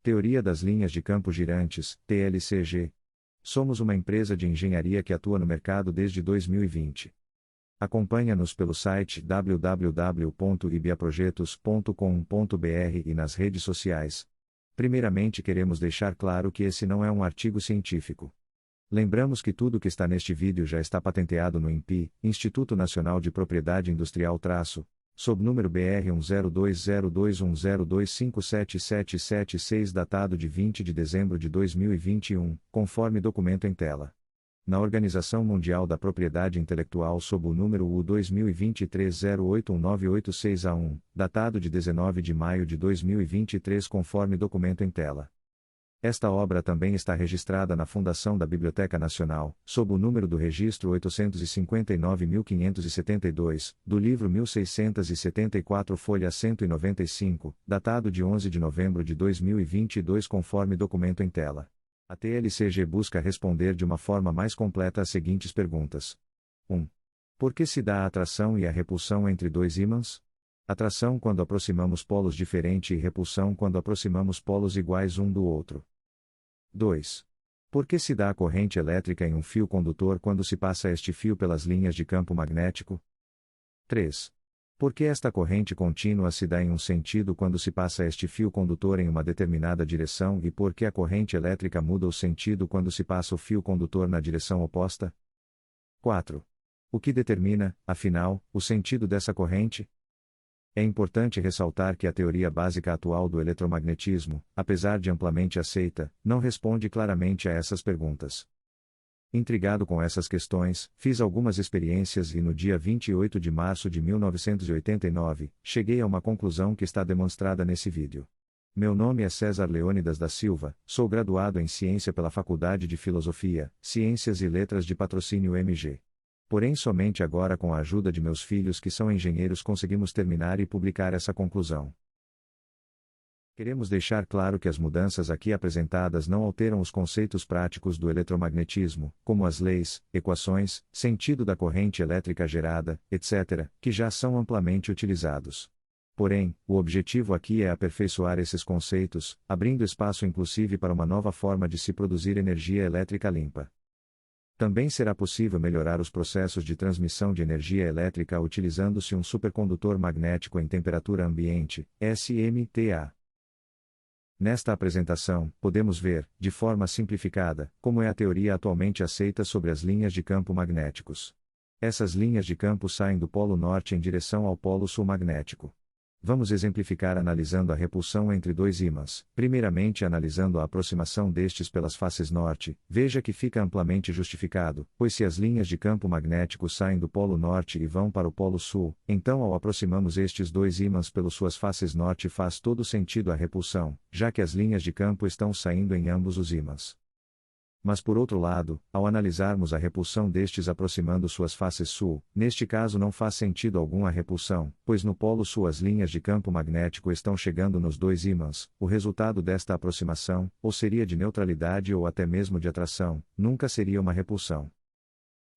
Teoria das linhas de campo girantes, TLCG. Somos uma empresa de engenharia que atua no mercado desde 2020. Acompanha-nos pelo site www.ibiaprojetos.com.br e nas redes sociais. Primeiramente queremos deixar claro que esse não é um artigo científico. Lembramos que tudo que está neste vídeo já está patenteado no INPI, Instituto Nacional de Propriedade Industrial sob número BR 10202102577776 datado de 20 de dezembro de 2021, conforme documento em tela. Na Organização Mundial da Propriedade Intelectual sob o número U 2023-081986A1, datado de 19 de maio de 2023 conforme documento em tela. Esta obra também está registrada na Fundação da Biblioteca Nacional, sob o número do registro 859.572, do livro 1674 folha 195, datado de 11 de novembro de 2022 conforme documento em tela. A TLCG busca responder de uma forma mais completa as seguintes perguntas. 1. Por que se dá a atração e a repulsão entre dois ímãs? Atração quando aproximamos polos diferentes e repulsão quando aproximamos polos iguais um do outro. 2. Por que se dá a corrente elétrica em um fio condutor quando se passa este fio pelas linhas de campo magnético? 3. Por que esta corrente contínua se dá em um sentido quando se passa este fio condutor em uma determinada direção e por que a corrente elétrica muda o sentido quando se passa o fio condutor na direção oposta? 4. O que determina, afinal, o sentido dessa corrente? É importante ressaltar que a teoria básica atual do eletromagnetismo, apesar de amplamente aceita, não responde claramente a essas perguntas. Intrigado com essas questões, fiz algumas experiências e no dia 28 de março de 1989, cheguei a uma conclusão que está demonstrada nesse vídeo. Meu nome é César Leônidas da Silva, sou graduado em Ciência pela Faculdade de Filosofia, Ciências e Letras de Patrocínio MG. Porém, somente agora, com a ajuda de meus filhos que são engenheiros, conseguimos terminar e publicar essa conclusão. Queremos deixar claro que as mudanças aqui apresentadas não alteram os conceitos práticos do eletromagnetismo, como as leis, equações, sentido da corrente elétrica gerada, etc., que já são amplamente utilizados. Porém, o objetivo aqui é aperfeiçoar esses conceitos, abrindo espaço inclusive para uma nova forma de se produzir energia elétrica limpa. Também será possível melhorar os processos de transmissão de energia elétrica utilizando-se um supercondutor magnético em temperatura ambiente, SMTA. Nesta apresentação, podemos ver, de forma simplificada, como é a teoria atualmente aceita sobre as linhas de campo magnéticos. Essas linhas de campo saem do polo norte em direção ao polo sul magnético. Vamos exemplificar analisando a repulsão entre dois ímãs. Primeiramente, analisando a aproximação destes pelas faces norte, veja que fica amplamente justificado, pois se as linhas de campo magnético saem do polo norte e vão para o polo sul, então ao aproximamos estes dois ímãs pelas suas faces norte faz todo sentido a repulsão, já que as linhas de campo estão saindo em ambos os ímãs. Mas por outro lado, ao analisarmos a repulsão destes aproximando suas faces sul, neste caso não faz sentido algum a repulsão, pois no polo sul as linhas de campo magnético estão chegando nos dois ímãs, o resultado desta aproximação, ou seria de neutralidade ou até mesmo de atração, nunca seria uma repulsão.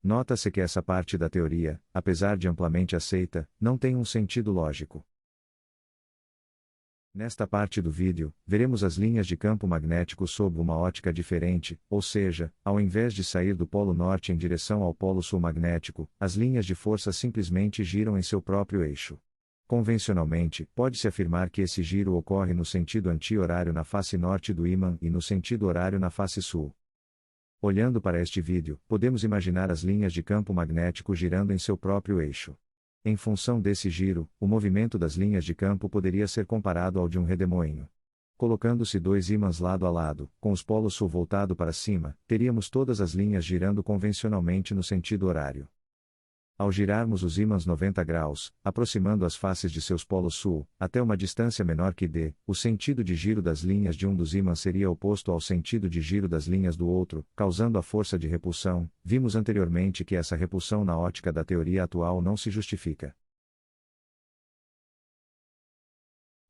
Nota-se que essa parte da teoria, apesar de amplamente aceita, não tem um sentido lógico. Nesta parte do vídeo, veremos as linhas de campo magnético sob uma ótica diferente, ou seja, ao invés de sair do polo norte em direção ao polo sul magnético, as linhas de força simplesmente giram em seu próprio eixo. Convencionalmente, pode-se afirmar que esse giro ocorre no sentido anti-horário na face norte do ímã e no sentido horário na face sul. Olhando para este vídeo, podemos imaginar as linhas de campo magnético girando em seu próprio eixo. Em função desse giro, o movimento das linhas de campo poderia ser comparado ao de um redemoinho. Colocando-se dois ímãs lado a lado, com os polos sul voltado para cima, teríamos todas as linhas girando convencionalmente no sentido horário. Ao girarmos os ímãs 90 graus, aproximando as faces de seus polos sul, até uma distância menor que d, o sentido de giro das linhas de um dos ímãs seria oposto ao sentido de giro das linhas do outro, causando a força de repulsão. Vimos anteriormente que essa repulsão na ótica da teoria atual não se justifica.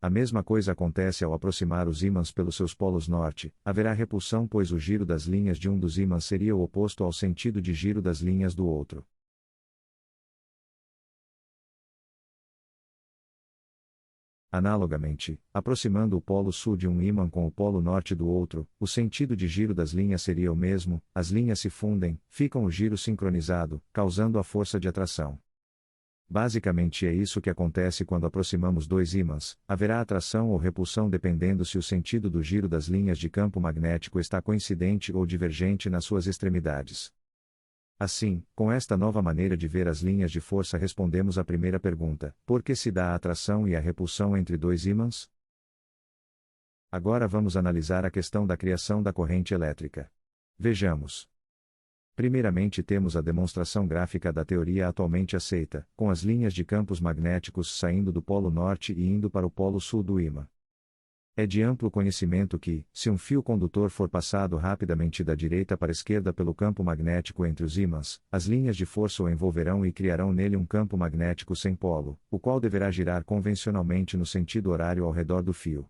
A mesma coisa acontece ao aproximar os ímãs pelos seus polos norte, haverá repulsão pois o giro das linhas de um dos ímãs seria o oposto ao sentido de giro das linhas do outro. Analogamente, aproximando o polo sul de um ímã com o polo norte do outro, o sentido de giro das linhas seria o mesmo, as linhas se fundem, ficam o giro sincronizado, causando a força de atração. Basicamente é isso que acontece quando aproximamos dois ímãs, haverá atração ou repulsão dependendo se o sentido do giro das linhas de campo magnético está coincidente ou divergente nas suas extremidades. Assim, com esta nova maneira de ver as linhas de força respondemos à primeira pergunta: por que se dá a atração e a repulsão entre dois ímãs? Agora vamos analisar a questão da criação da corrente elétrica. Vejamos. Primeiramente temos a demonstração gráfica da teoria atualmente aceita, com as linhas de campos magnéticos saindo do polo norte e indo para o polo sul do ímã. É de amplo conhecimento que, se um fio condutor for passado rapidamente da direita para a esquerda pelo campo magnético entre os ímãs, as linhas de força o envolverão e criarão nele um campo magnético sem polo, o qual deverá girar convencionalmente no sentido horário ao redor do fio.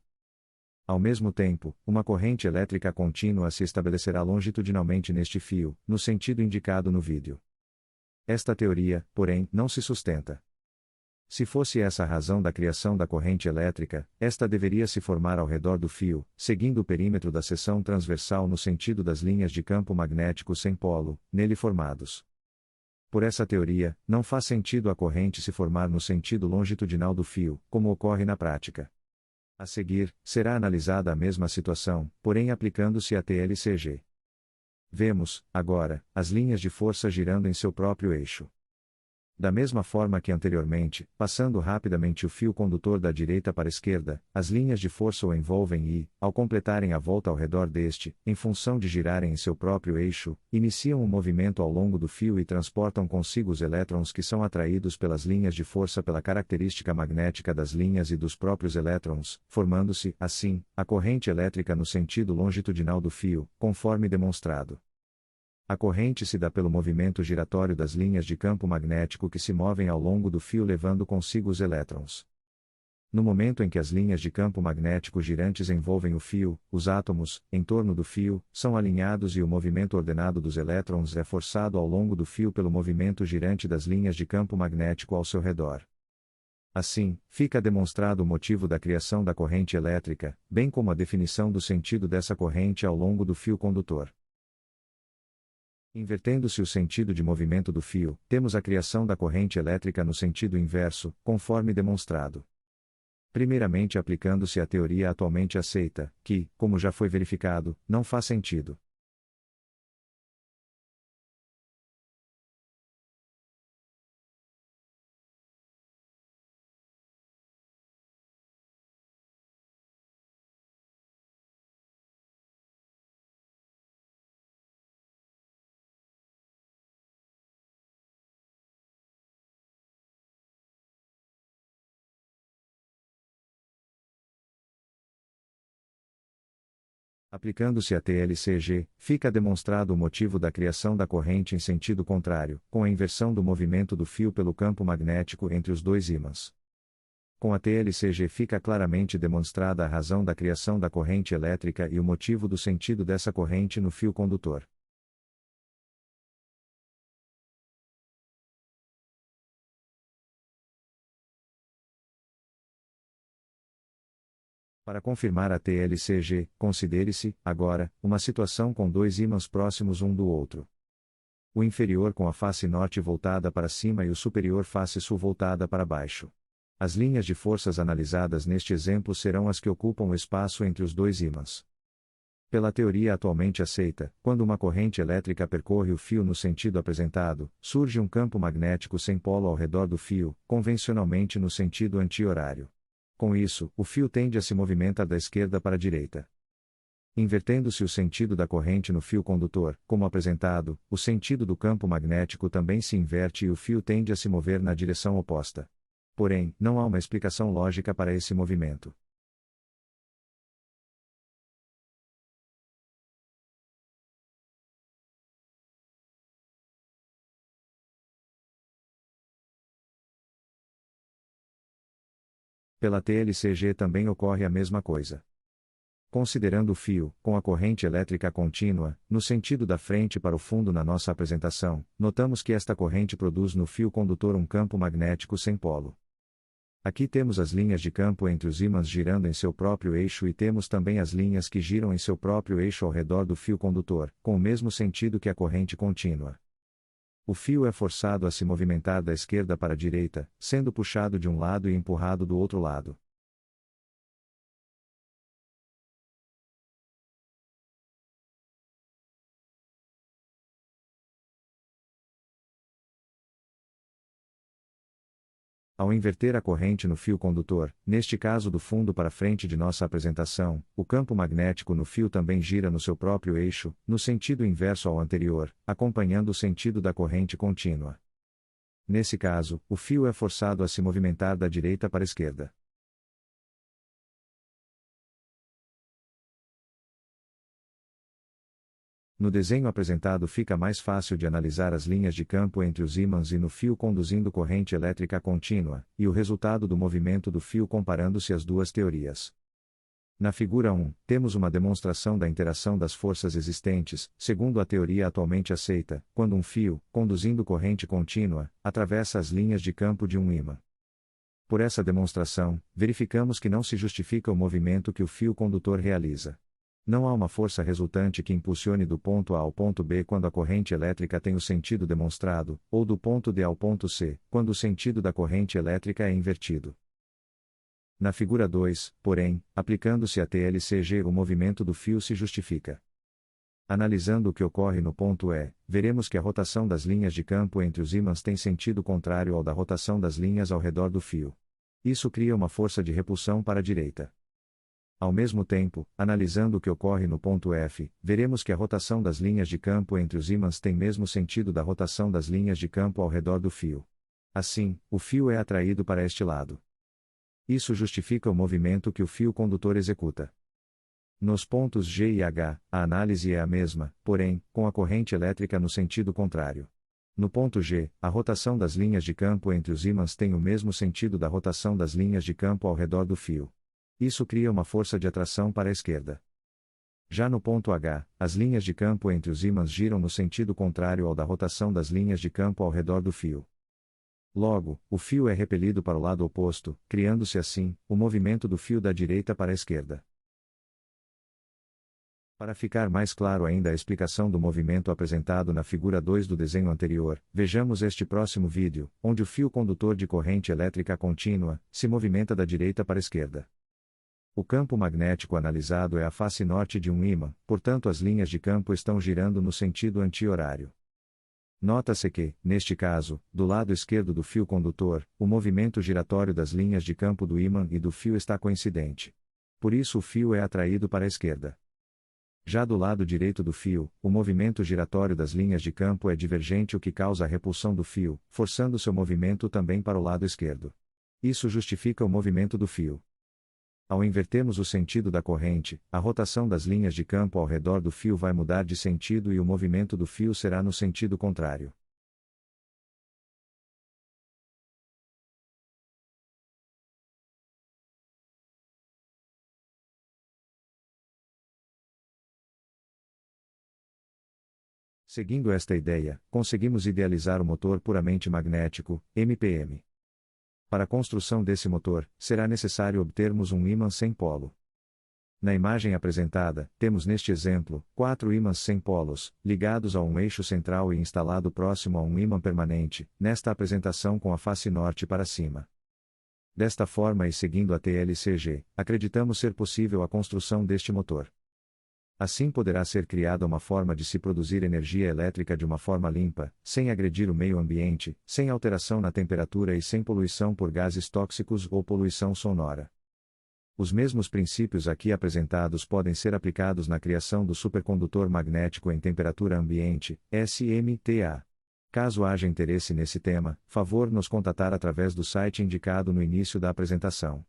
Ao mesmo tempo, uma corrente elétrica contínua se estabelecerá longitudinalmente neste fio, no sentido indicado no vídeo. Esta teoria, porém, não se sustenta. Se fosse essa a razão da criação da corrente elétrica, esta deveria se formar ao redor do fio, seguindo o perímetro da seção transversal no sentido das linhas de campo magnético sem polo, nele formados. Por essa teoria, não faz sentido a corrente se formar no sentido longitudinal do fio, como ocorre na prática. A seguir, será analisada a mesma situação, porém aplicando-se a TLCG. Vemos, agora, as linhas de força girando em seu próprio eixo. Da mesma forma que anteriormente, passando rapidamente o fio condutor da direita para a esquerda, as linhas de força o envolvem e, ao completarem a volta ao redor deste, em função de girarem em seu próprio eixo, iniciam um movimento ao longo do fio e transportam consigo os elétrons que são atraídos pelas linhas de força pela característica magnética das linhas e dos próprios elétrons, formando-se, assim, a corrente elétrica no sentido longitudinal do fio, conforme demonstrado. A corrente se dá pelo movimento giratório das linhas de campo magnético que se movem ao longo do fio levando consigo os elétrons. No momento em que as linhas de campo magnético girantes envolvem o fio, os átomos, em torno do fio, são alinhados e o movimento ordenado dos elétrons é forçado ao longo do fio pelo movimento girante das linhas de campo magnético ao seu redor. Assim, fica demonstrado o motivo da criação da corrente elétrica, bem como a definição do sentido dessa corrente ao longo do fio condutor. Invertendo-se o sentido de movimento do fio, temos a criação da corrente elétrica no sentido inverso, conforme demonstrado. Primeiramente aplicando-se a teoria atualmente aceita, que, como já foi verificado, não faz sentido. Aplicando-se a TLCG, fica demonstrado o motivo da criação da corrente em sentido contrário, com a inversão do movimento do fio pelo campo magnético entre os dois ímãs. Com a TLCG fica claramente demonstrada a razão da criação da corrente elétrica e o motivo do sentido dessa corrente no fio condutor. Para confirmar a TLCG, considere-se, agora, uma situação com dois ímãs próximos um do outro. O inferior com a face norte voltada para cima e o superior face sul voltada para baixo. As linhas de forças analisadas neste exemplo serão as que ocupam o espaço entre os dois ímãs. Pela teoria atualmente aceita, quando uma corrente elétrica percorre o fio no sentido apresentado, surge um campo magnético sem polo ao redor do fio, convencionalmente no sentido anti-horário. Com isso, o fio tende a se movimentar da esquerda para a direita. Invertendo-se o sentido da corrente no fio condutor, como apresentado, o sentido do campo magnético também se inverte e o fio tende a se mover na direção oposta. Porém, não há uma explicação lógica para esse movimento. Pela TLCG também ocorre a mesma coisa. Considerando o fio, com a corrente elétrica contínua, no sentido da frente para o fundo na nossa apresentação, notamos que esta corrente produz no fio condutor um campo magnético sem polo. Aqui temos as linhas de campo entre os ímãs girando em seu próprio eixo e temos também as linhas que giram em seu próprio eixo ao redor do fio condutor, com o mesmo sentido que a corrente contínua. O fio é forçado a se movimentar da esquerda para a direita, sendo puxado de um lado e empurrado do outro lado. Ao inverter a corrente no fio condutor, neste caso do fundo para frente de nossa apresentação, o campo magnético no fio também gira no seu próprio eixo, no sentido inverso ao anterior, acompanhando o sentido da corrente contínua. Nesse caso, o fio é forçado a se movimentar da direita para a esquerda. No desenho apresentado fica mais fácil de analisar as linhas de campo entre os ímãs e no fio conduzindo corrente elétrica contínua, e o resultado do movimento do fio comparando-se as duas teorias. Na figura 1, temos uma demonstração da interação das forças existentes, segundo a teoria atualmente aceita, quando um fio, conduzindo corrente contínua, atravessa as linhas de campo de um ímã. Por essa demonstração, verificamos que não se justifica o movimento que o fio condutor realiza. Não há uma força resultante que impulsione do ponto A ao ponto B quando a corrente elétrica tem o sentido demonstrado, ou do ponto D ao ponto C, quando o sentido da corrente elétrica é invertido. Na figura 2, porém, aplicando-se a TLCG, o movimento do fio se justifica. Analisando o que ocorre no ponto E, veremos que a rotação das linhas de campo entre os ímãs tem sentido contrário ao da rotação das linhas ao redor do fio. Isso cria uma força de repulsão para a direita. Ao mesmo tempo, analisando o que ocorre no ponto F, veremos que a rotação das linhas de campo entre os ímãs tem mesmo sentido da rotação das linhas de campo ao redor do fio. Assim, o fio é atraído para este lado. Isso justifica o movimento que o fio condutor executa. Nos pontos G e H, a análise é a mesma, porém, com a corrente elétrica no sentido contrário. No ponto G, a rotação das linhas de campo entre os ímãs tem o mesmo sentido da rotação das linhas de campo ao redor do fio. Isso cria uma força de atração para a esquerda. Já no ponto H, as linhas de campo entre os ímãs giram no sentido contrário ao da rotação das linhas de campo ao redor do fio. Logo, o fio é repelido para o lado oposto, criando-se assim, o movimento do fio da direita para a esquerda. Para ficar mais claro ainda a explicação do movimento apresentado na figura 2 do desenho anterior, vejamos este próximo vídeo, onde o fio condutor de corrente elétrica contínua se movimenta da direita para a esquerda. O campo magnético analisado é a face norte de um ímã, portanto as linhas de campo estão girando no sentido anti-horário. Nota-se que, neste caso, do lado esquerdo do fio condutor, o movimento giratório das linhas de campo do ímã e do fio está coincidente. Por isso o fio é atraído para a esquerda. Já do lado direito do fio, o movimento giratório das linhas de campo é divergente, o que causa a repulsão do fio, forçando seu movimento também para o lado esquerdo. Isso justifica o movimento do fio. Ao invertermos o sentido da corrente, a rotação das linhas de campo ao redor do fio vai mudar de sentido e o movimento do fio será no sentido contrário. Seguindo esta ideia, conseguimos idealizar o motor puramente magnético, MPM. Para a construção desse motor, será necessário obtermos um ímã sem polo. Na imagem apresentada, temos neste exemplo, 4 ímãs sem polos, ligados a um eixo central e instalado próximo a um ímã permanente, nesta apresentação com a face norte para cima. Desta forma e seguindo a TLCG, acreditamos ser possível a construção deste motor. Assim poderá ser criada uma forma de se produzir energia elétrica de uma forma limpa, sem agredir o meio ambiente, sem alteração na temperatura e sem poluição por gases tóxicos ou poluição sonora. Os mesmos princípios aqui apresentados podem ser aplicados na criação do supercondutor magnético em temperatura ambiente, SMTA. Caso haja interesse nesse tema, favor nos contatar através do site indicado no início da apresentação.